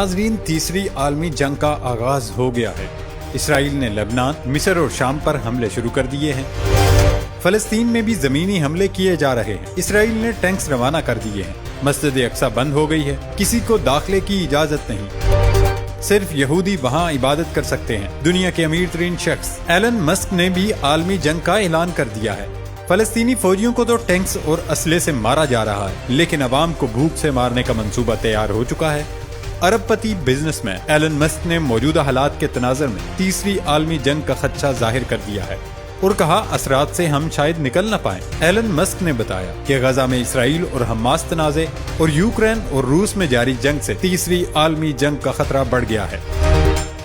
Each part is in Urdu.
ناظرین، تیسری عالمی جنگ کا آغاز ہو گیا ہے۔ اسرائیل نے لبنان، مصر اور شام پر حملے شروع کر دیے ہیں۔ فلسطین میں بھی زمینی حملے کیے جا رہے ہیں۔ اسرائیل نے ٹینکس روانہ کر دیے ہیں۔ مسجد اقصی بند ہو گئی ہے، کسی کو داخلے کی اجازت نہیں، صرف یہودی وہاں عبادت کر سکتے ہیں۔ دنیا کے امیر ترین شخص ایلن مسک نے بھی عالمی جنگ کا اعلان کر دیا ہے۔ فلسطینی فوجیوں کو تو ٹینکس اور اسلحے سے مارا جا رہا ہے، لیکن عوام کو بھوک سے مارنے کا منصوبہ تیار ہو چکا ہے۔ عرب پتی بزنس مین ایلن مسک نے موجودہ حالات کے تناظر میں تیسری عالمی جنگ کا خدشہ ظاہر کر دیا ہے اور کہا اثرات سے ہم شاید نکل نہ پائیں۔ ایلن مسک نے بتایا کہ غزہ میں اسرائیل اور حماس تنازع اور یوکرین اور روس میں جاری جنگ سے تیسری عالمی جنگ کا خطرہ بڑھ گیا ہے۔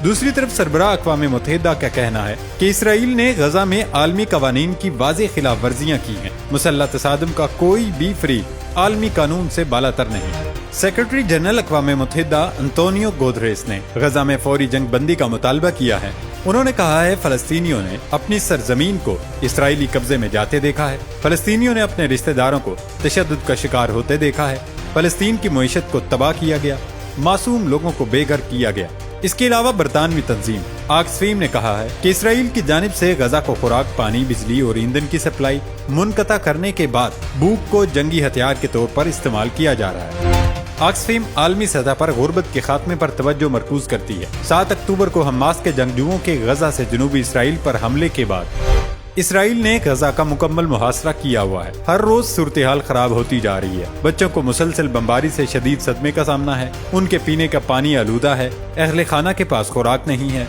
دوسری طرف سربراہ اقوام متحدہ کا کہنا ہے کہ اسرائیل نے غزہ میں عالمی قوانین کی واضح خلاف ورزیاں کی ہیں۔ مسلح تصادم کا کوئی بھی فریق عالمی قانون سے بالاتر نہیں۔ سیکرٹری جنرل اقوام متحدہ انتونیو گوتریس نے غزہ میں فوری جنگ بندی کا مطالبہ کیا ہے۔ انہوں نے کہا ہے فلسطینیوں نے اپنی سرزمین کو اسرائیلی قبضے میں جاتے دیکھا ہے، فلسطینیوں نے اپنے رشتہ داروں کو تشدد کا شکار ہوتے دیکھا ہے، فلسطین کی معیشت کو تباہ کیا گیا، معصوم لوگوں کو بے گھر کیا گیا۔ اس کے علاوہ برطانوی تنظیم آکسفیم نے کہا ہے کہ اسرائیل کی جانب سے غزہ کو خوراک، پانی، بجلی اور ایندھن کی سپلائی منقطع کرنے کے بعد بھوک کو جنگی ہتھیار کے طور پر استعمال کیا جا رہا ہے۔ آکسفیم عالمی سطح پر غربت کے خاتمے پر توجہ مرکوز کرتی ہے۔ 7 اکتوبر کو حماس کے جنگجوؤں کے غزہ سے جنوبی اسرائیل پر حملے کے بعد اسرائیل نے غزہ کا مکمل محاصرہ کیا ہوا ہے۔ ہر روز صورتحال خراب ہوتی جا رہی ہے۔ بچوں کو مسلسل بمباری سے شدید صدمے کا سامنا ہے، ان کے پینے کا پانی آلودہ ہے، اہل خانہ کے پاس خوراک نہیں ہے،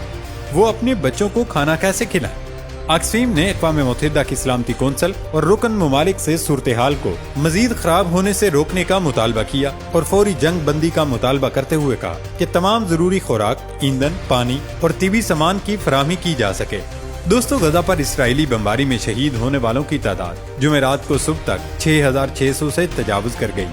وہ اپنے بچوں کو کھانا کیسے کھلائیں؟ آکسفیم نے اقوام متحدہ کی سلامتی کونسل اور رکن ممالک سے صورتحال کو مزید خراب ہونے سے روکنے کا مطالبہ کیا اور فوری جنگ بندی کا مطالبہ کرتے ہوئے کہا کہ تمام ضروری خوراک، ایندھن، پانی اور طبی سامان کی فراہمی کی جا سکے۔ دوستو، غزہ پر اسرائیلی بمباری میں شہید ہونے والوں کی تعداد جمعرات کو صبح تک 6600 سے تجاوز کر گئی۔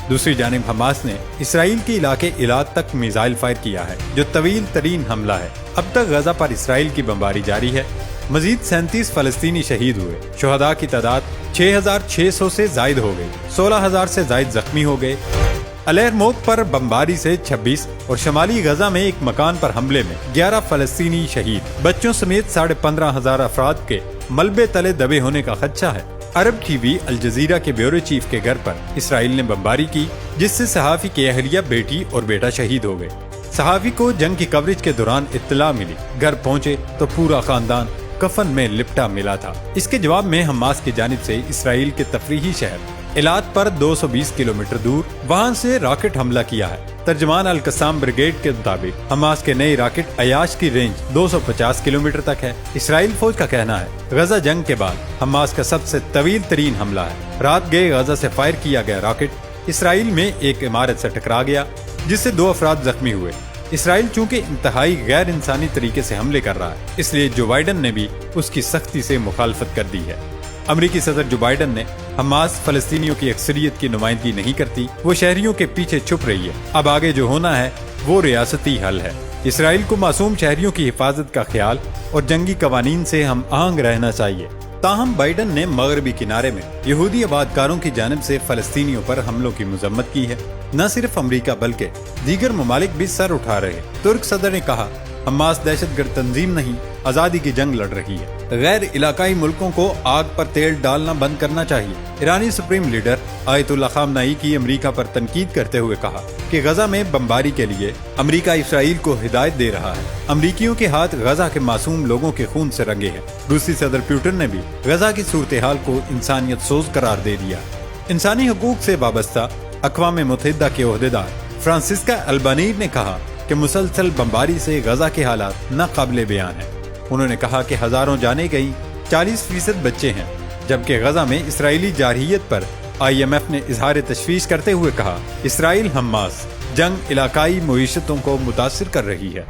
دوسری جانب حماس نے اسرائیل کے علاقے ایلات تک میزائل فائر کیا ہے، جو طویل ترین حملہ ہے۔ اب تک غزہ پر اسرائیل کی بمباری جاری ہے۔ مزید 37 فلسطینی شہید ہوئے۔ شہداء کی تعداد 6600 سے زائد ہو گئی۔ 16000 سے زائد زخمی ہو گئے۔ الرموک پر بمباری سے 26 اور شمالی غزہ میں ایک مکان پر حملے میں 11 فلسطینی شہید۔ بچوں سمیت 15,500 افراد کے ملبے تلے دبے ہونے کا خدشہ ہے۔ عرب ٹی وی الجزیرہ کے بیورو چیف کے گھر پر اسرائیل نے بمباری کی، جس سے صحافی کی اہلیہ، بیٹی اور بیٹا شہید ہو گئے۔ صحافی کو جنگ کی کوریج کے دوران اطلاع ملی، گھر پہنچے تو پورا خاندان کفن میں لپٹا ملا تھا۔ اس کے جواب میں حماس کی جانب سے اسرائیل کے تفریحی شہر ایلات پر 220 کلومیٹر دور وہاں سے راکٹ حملہ کیا ہے۔ ترجمان القسام بریگیڈ کے مطابق حماس کے نئے راکٹ عیاش کی رینج 250 کلومیٹر تک ہے۔ اسرائیل فوج کا کہنا ہے غزہ جنگ کے بعد حماس کا سب سے طویل ترین حملہ ہے۔ رات گئے غزہ سے فائر کیا گیا راکٹ اسرائیل میں ایک عمارت سے ٹکرا گیا، جس سے 2 افراد زخمی ہوئے۔ اسرائیل چونکہ انتہائی غیر انسانی طریقے سے حملے کر رہا ہے، اس لیے جو بائیڈن نے بھی اس کی سختی سے مخالفت کر دی ہے۔ امریکی صدر جو بائیڈن نے حماس فلسطینیوں کی اکثریت کی نمائندگی نہیں کرتی، وہ شہریوں کے پیچھے چھپ رہی ہے۔ اب آگے جو ہونا ہے وہ ریاستی حل ہے۔ اسرائیل کو معصوم شہریوں کی حفاظت کا خیال اور جنگی قوانین سے ہم آہنگ رہنا چاہیے۔ تاہم بائیڈن نے مغربی کنارے میں یہودی آبادکاروں کی جانب سے فلسطینیوں پر حملوں کی مذمت کی ہے۔ نہ صرف امریکہ بلکہ دیگر ممالک بھی سر اٹھا رہے ہیں۔ ترک صدر نے کہا حماس دہشت گرد تنظیم نہیں، آزادی کی جنگ لڑ رہی ہے۔ غیر علاقائی ملکوں کو آگ پر تیل ڈالنا بند کرنا چاہیے۔ ایرانی سپریم لیڈر آیت اللہ خامنائی کی امریکہ پر تنقید کرتے ہوئے کہا کہ غزہ میں بمباری کے لیے امریکہ اسرائیل کو ہدایت دے رہا ہے۔ امریکیوں کے ہاتھ غزہ کے معصوم لوگوں کے خون سے رنگے ہیں۔ روسی صدر پیوٹن نے بھی غزہ کی صورتحال کو انسانیت سوز قرار دے دیا۔ انسانی حقوق سے وابستہ اقوام متحدہ کے عہدیدار فرانسسکا البانیز نے کہا کہ مسلسل بمباری سے غزہ کے حالات ناقابل بیان ہیں۔ انہوں نے کہا کہ ہزاروں جانیں گئیں، 40% بچے ہیں، جبکہ غزہ میں اسرائیلی جارحیت پر IMF نے اظہار تشویش کرتے ہوئے کہا اسرائیل حماس جنگ علاقائی معیشتوں کو متاثر کر رہی ہے۔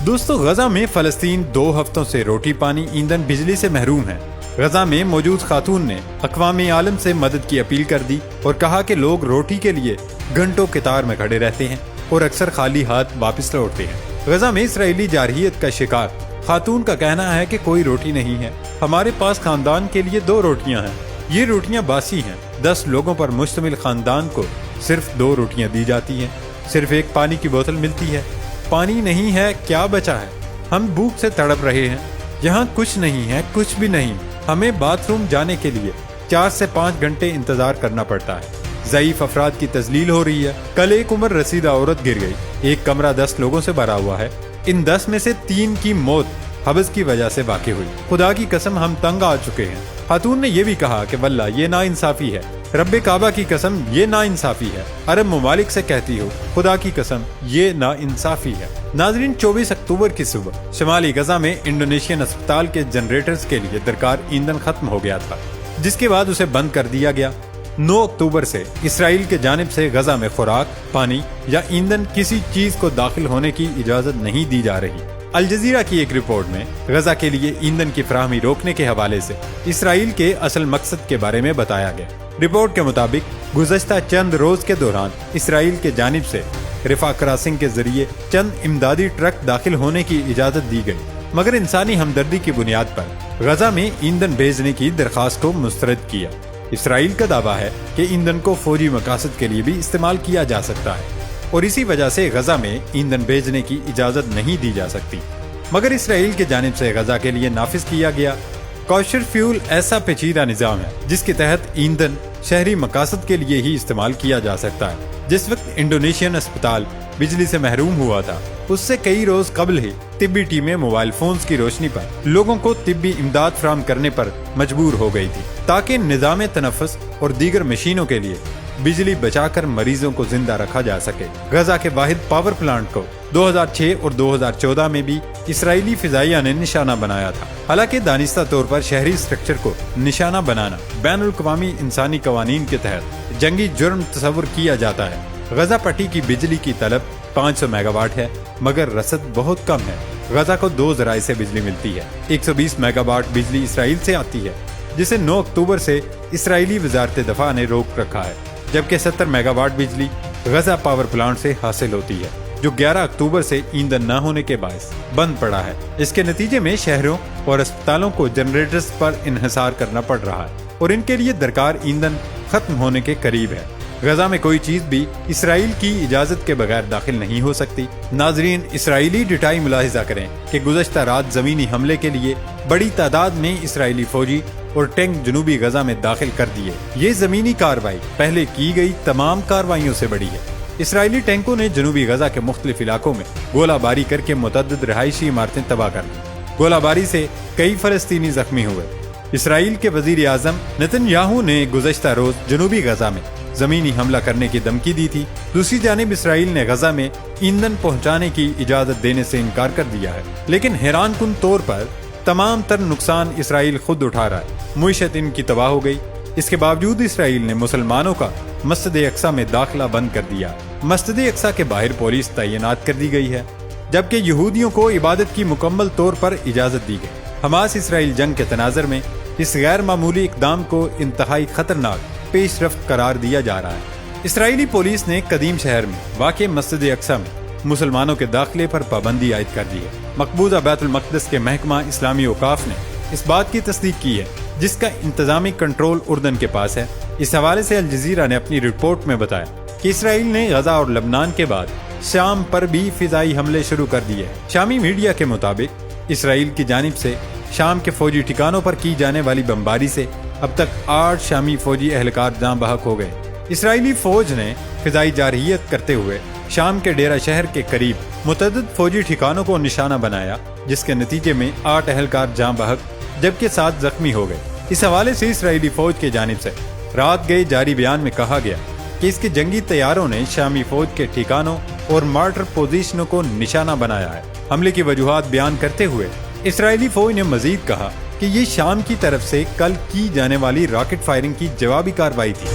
دوستو، غزہ میں فلسطین 2 ہفتوں سے روٹی، پانی، ایندھن، بجلی سے محروم ہے۔ غزہ میں موجود خاتون نے اقوام عالم سے مدد کی اپیل کر دی اور کہا کہ لوگ روٹی کے لیے گھنٹوں قطار میں کھڑے رہتے ہیں اور اکثر خالی ہاتھ واپس لوٹتے ہیں۔ غزہ میں اسرائیلی جارحیت کا شکار خاتون کا کہنا ہے کہ کوئی روٹی نہیں ہے، ہمارے پاس خاندان کے لیے 2 روٹیاں ہیں، یہ روٹیاں باسی ہیں۔ 10 لوگوں پر مشتمل خاندان کو صرف 2 روٹیاں دی جاتی ہیں۔ صرف ایک پانی کی بوتل ملتی ہے۔ پانی نہیں ہے، کیا بچا ہے؟ ہم بھوک سے تڑپ رہے ہیں۔ یہاں کچھ نہیں ہے، کچھ بھی نہیں۔ ہمیں باتھ روم جانے کے لیے 4 سے 5 گھنٹے انتظار کرنا پڑتا ہے۔ ضعیف افراد کی تذلیل ہو رہی ہے۔ کل ایک عمر رسیدہ عورت گر گئی۔ ایک کمرہ 10 لوگوں سے بھرا ہوا ہے۔ ان 10 میں سے 3 کی موت حبس کی وجہ سے واقع ہوئی۔ خدا کی قسم ہم تنگ آ چکے ہیں۔ خاتون نے یہ بھی کہا کہ واللہ یہ ناانصافی ہے، رب کعبہ کی قسم یہ ناانصافی ہے۔ عرب ممالک سے کہتی ہو خدا کی قسم یہ ناانصافی ہے۔ ناظرین، 24 اکتوبر کی صبح شمالی غزہ میں انڈونیشین اسپتال کے جنریٹرز کے لیے درکار ایندھن ختم ہو گیا تھا، جس کے بعد اسے بند کر دیا گیا۔ 9 اکتوبر سے اسرائیل کے جانب سے غزہ میں خوراک، پانی یا ایندھن کسی چیز کو داخل ہونے کی اجازت نہیں دی جا رہی۔ الجزیرہ کی ایک رپورٹ میں غزہ کے لیے ایندھن کی فراہمی روکنے کے حوالے سے اسرائیل کے اصل مقصد کے بارے میں بتایا گیا۔ رپورٹ کے مطابق گزشتہ چند روز کے دوران اسرائیل کے جانب سے رفاح کراسنگ کے ذریعے چند امدادی ٹرک داخل ہونے کی اجازت دی گئی، مگر انسانی ہمدردی کی بنیاد پر غزہ میں ایندھن بھیجنے کی درخواست کو مسترد کیا۔ اسرائیل کا دعویٰ ہے کہ ایندھن کو فوجی مقاصد کے لیے بھی استعمال کیا جا سکتا ہے اور اسی وجہ سے غزہ میں ایندھن بھیجنے کی اجازت نہیں دی جا سکتی، مگر اسرائیل کی جانب سے غزہ کے لیے نافذ کیا گیا کوشر فیول ایسا پیچیدہ نظام ہے جس کے تحت ایندھن شہری مقاصد کے لیے ہی استعمال کیا جا سکتا ہے۔ جس وقت انڈونیشین اسپتال بجلی سے محروم ہوا تھا، اس سے کئی روز قبل ہی طبی ٹیمیں موبائل فونز کی روشنی پر لوگوں کو طبی امداد فراہم کرنے پر مجبور ہو گئی تھی تاکہ نظام تنفس اور دیگر مشینوں کے لیے بجلی بچا کر مریضوں کو زندہ رکھا جا سکے۔ غزہ کے واحد پاور پلانٹ کو 2006 اور 2014 میں بھی اسرائیلی فضائیہ نے نشانہ بنایا تھا۔ حالانکہ دانستہ طور پر شہری اسٹرکچر کو نشانہ بنانا بین الاقوامی انسانی قوانین کے تحت جنگی جرم تصور کیا جاتا ہے۔ غزہ پٹی کی بجلی کی طلب 500 میگا واٹ ہے، مگر رسد بہت کم ہے۔ غزہ کو 2 ذرائع سے بجلی ملتی ہے۔ 120 میگا واٹ بجلی اسرائیل سے آتی ہے، جسے 9 اکتوبر سے اسرائیلی وزارت دفاع نے روک رکھا ہے، جبکہ 70 میگا واٹ بجلی غزہ پاور پلانٹ سے حاصل ہوتی ہے، جو 11 اکتوبر سے ایندھن نہ ہونے کے باعث بند پڑا ہے۔ اس کے نتیجے میں شہروں اور اسپتالوں کو جنریٹرز پر انحصار کرنا پڑ رہا ہے اور ان کے لیے درکار ایندھن ختم ہونے کے قریب ہے۔ غزہ میں کوئی چیز بھی اسرائیل کی اجازت کے بغیر داخل نہیں ہو سکتی۔ ناظرین، اسرائیلی ڈیٹائی ملاحظہ کریں کہ گزشتہ رات زمینی حملے کے لیے بڑی تعداد میں اسرائیلی فوجی اور ٹینک جنوبی غزہ میں داخل کر دیے۔ یہ زمینی کارروائی پہلے کی گئی تمام کارروائیوں سے بڑی ہے۔ اسرائیلی ٹینکوں نے جنوبی غزہ کے مختلف علاقوں میں گولہ باری کر کے متعدد رہائشی عمارتیں تباہ کر دیں۔ گولہ باری سے کئی فلسطینی زخمی ہوئے۔ اسرائیل کے وزیر اعظم نتن یاہو نے گزشتہ روز جنوبی غزہ میں زمینی حملہ کرنے کی دھمکی دی تھی۔ دوسری جانب اسرائیل نے غزہ میں ایندھن پہنچانے کی اجازت دینے سے انکار کر دیا ہے، لیکن حیران کن طور پر تمام تر نقصان اسرائیل خود اٹھا رہا ہے۔ معیشت ان کی تباہ ہو گئی۔ اس کے باوجود اسرائیل نے مسلمانوں کا مسجد اقصی میں داخلہ بند کر دیا۔ مسجد اقصی کے باہر پولیس تعینات کر دی گئی ہے، جبکہ یہودیوں کو عبادت کی مکمل طور پر اجازت دی گئی۔ حماس اسرائیل جنگ کے تناظر میں اس غیر معمولی اقدام کو انتہائی خطرناک پیش رفت قرار دیا جا رہا ہے۔ اسرائیلی پولیس نے قدیم شہر میں واقع مسجد اقصی میں مسلمانوں کے داخلے پر پابندی عائد کر دی ہے۔ مقبوضہ بیت المقدس کے محکمہ اسلامی اوقاف نے اس بات کی تصدیق کی ہے، جس کا انتظامی کنٹرول اردن کے پاس ہے۔ اس حوالے سے الجزیرہ نے اپنی رپورٹ میں بتایا کہ اسرائیل نے غزہ اور لبنان کے بعد شام پر بھی فضائی حملے شروع کر دیے۔ شامی میڈیا کے مطابق اسرائیل کی جانب سے شام کے فوجی ٹھکانوں پر کی جانے والی بمباری سے اب تک 8 شامی فوجی اہلکار جاں بحق ہو گئے۔ اسرائیلی فوج نے فضائی جارحیت کرتے ہوئے شام کے ڈیرہ شہر کے قریب متعدد فوجی ٹھکانوں کو نشانہ بنایا، جس کے نتیجے میں 8 اہلکار جاں بحق جبکہ 7 زخمی ہو گئے۔ اس حوالے سے اسرائیلی فوج کی جانب سے رات گئے جاری بیان میں کہا گیا کہ اس کے جنگی طیاروں نے شامی فوج کے ٹھکانوں اور مارٹر پوزیشنوں کو نشانہ بنایا ہے۔ حملے کی وجوہات بیان کرتے ہوئے اسرائیلی فوج نے مزید کہا کہ یہ شام کی طرف سے کل کی جانے والی راکٹ فائرنگ کی جوابی کارروائی تھی۔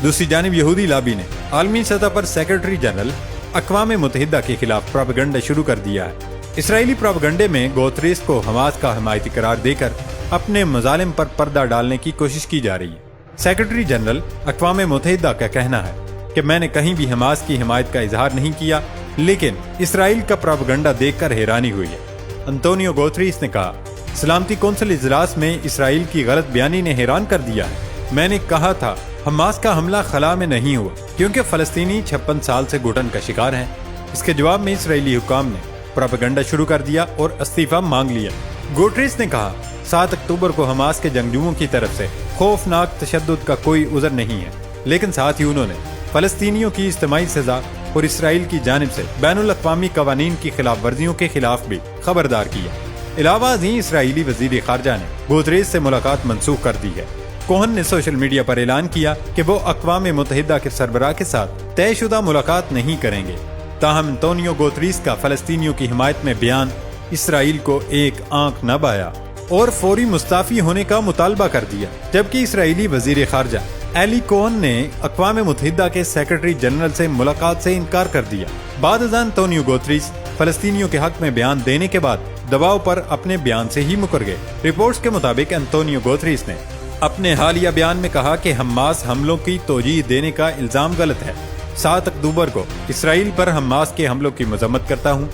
دوسری جانب یہودی لابی نے عالمی سطح پر سیکرٹری جنرل اقوام متحدہ کے خلاف پروپیگنڈا شروع کر دیا ہے۔ اسرائیلی پروپیگنڈے میں گوتریس کو حماس کا حمایتی قرار دے کر اپنے مظالم پر پردہ ڈالنے کی کوشش کی جا رہی ہے۔ سیکرٹری جنرل اقوام متحدہ کا کہنا ہے کہ میں نے کہیں بھی حماس کی حمایت کا اظہار نہیں کیا، لیکن اسرائیل کا پروپیگنڈا دیکھ کر حیرانی ہوئی ہے۔ انتونیو گوتریس نے کہا، سلامتی کونسل اجلاس میں اسرائیل کی غلط بیانی نے حیران کر دیا ہے۔ میں نے کہا تھا حماس کا حملہ خلا میں نہیں ہوا کیونکہ فلسطینی 56 سال سے گھٹن کا شکار ہیں۔ اس کے جواب میں اسرائیلی حکام نے پروپیگنڈا شروع کر دیا اور استعفیٰ مانگ لیا۔ گوٹریس نے کہا 7 اکتوبر کو حماس کے جنگجوؤں کی طرف سے خوفناک تشدد کا کوئی عذر نہیں ہے، لیکن ساتھ ہی انہوں نے فلسطینیوں کی اجتماعی سزا اور اسرائیل کی جانب سے بین الاقوامی قوانین کی خلاف ورزیوں کے خلاف بھی خبردار کیا۔ علاوہ ازیں اسرائیلی وزیر خارجہ نے گوتریس سے ملاقات منسوخ کر دی ہے۔ کوہن نے سوشل میڈیا پر اعلان کیا کہ وہ اقوام متحدہ کے سربراہ کے ساتھ طے شدہ ملاقات نہیں کریں گے۔ تاہم انتونیو گوتریس کا فلسطینیوں کی حمایت میں بیان اسرائیل کو ایک آنکھ نہ بایا اور فوری مستعفی ہونے کا مطالبہ کر دیا، جبکہ اسرائیلی وزیر خارجہ ایلی کوہن نے اقوام متحدہ کے سیکرٹری جنرل سے ملاقات سے انکار کر دیا۔ بعد ازاں انتونیو گوتریس فلسطینیوں کے حق میں بیان دینے کے بعد دباؤ پر اپنے بیان سے ہی مکر گئے۔ رپورٹس کے مطابق انتونیو گوتریس نے اپنے حالیہ بیان میں کہا کہ حماس حملوں کی توجیہ دینے کا الزام غلط ہے۔ 7 اکتوبر کو اسرائیل پر حماس کے حملوں کی مذمت کرتا ہوں۔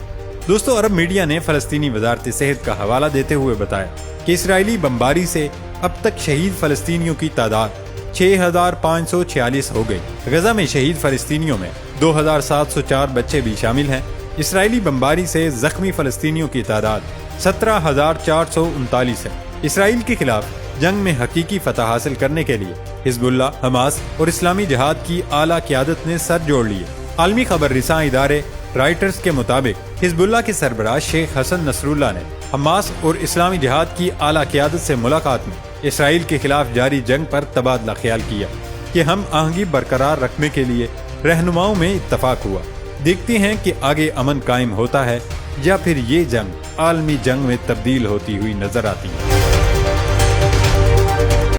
دوستو، عرب میڈیا نے فلسطینی وزارت صحت کا حوالہ دیتے ہوئے بتایا کہ اسرائیلی بمباری سے اب تک شہید فلسطینیوں کی تعداد 6546 ہو گئی۔ غزہ میں شہید فلسطینیوں میں 2704 بچے بھی شامل ہیں۔ اسرائیلی بمباری سے زخمی فلسطینیوں کی تعداد 17439 ہے۔ اسرائیل کے خلاف جنگ میں حقیقی فتح حاصل کرنے کے لیے حزب اللہ، حماس اور اسلامی جہاد کی اعلیٰ قیادت نے سر جوڑ لیے۔ عالمی خبر رساں ادارے رائٹرز کے مطابق حزب اللہ کے سربراہ شیخ حسن نصر اللہ نے حماس اور اسلامی جہاد کی اعلیٰ قیادت سے ملاقات میں اسرائیل کے خلاف جاری جنگ پر تبادلہ خیال کیا کہ ہم آہنگی برقرار رکھنے کے لیے رہنماؤں میں اتفاق ہوا۔ دیکھتے ہیں کہ آگے امن قائم ہوتا ہے یا پھر یہ جنگ عالمی جنگ میں تبدیل ہوتی ہوئی نظر آتی ہے۔